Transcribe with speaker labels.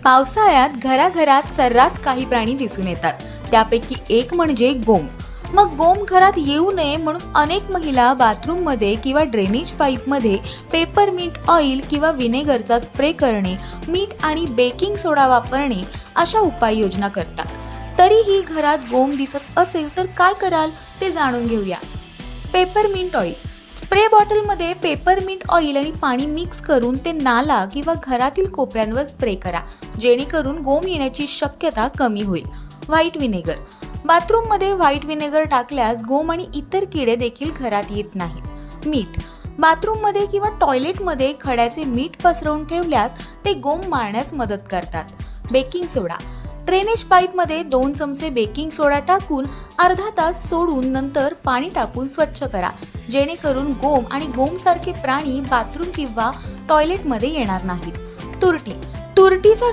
Speaker 1: पावसाळ्यात घराघरात सर्रास काही प्राणी दिसून येतात. त्यापैकी एक म्हणजे गोम. मग गोम घरात येऊ नये म्हणून अनेक महिला बाथरूममध्ये किंवा ड्रेनेज पाईपमध्ये पेपरमिंट ऑइल किंवा विनेगरचा स्प्रे करणे, मीठ आणि बेकिंग सोडा वापरणे अशा उपाययोजना करतात. तरीही घरात गोम दिसत असेल तर काय कराल ते जाणून घेऊया. Peppermint oil. स्प्रे बॉटलमध्ये पेपरमिंट ऑइल आणि पाणी मिक्स करून ते नाला किंवा घरातील कोपऱ्यांवर स्प्रे करा, जेणेकरून गोम येण्याची शक्यता कमी होईल. White vinegar. बाथरूममध्ये व्हाईट विनेगर टाकल्यास गोम आणि इतर किडे देखील घरात येत नाहीत. मीठ. बाथरूममध्ये किंवा टॉयलेटमध्ये खड्याचे मीठ पसरवून ठेवल्यास ते गोम मारण्यास मदत करतात. बेकिंग सोडा. ड्रेनेज पाईपमध्ये 2 चमचे बेकिंग सोडा टाकून अर्धा तास सोडून नंतर पाणी टाकून स्वच्छ करा, जेणेकरून गोम आणि गोमसारखे प्राणी बाथरूम किंवा टॉयलेटमध्ये येणार नाहीत. तुरटी. तुरटीचा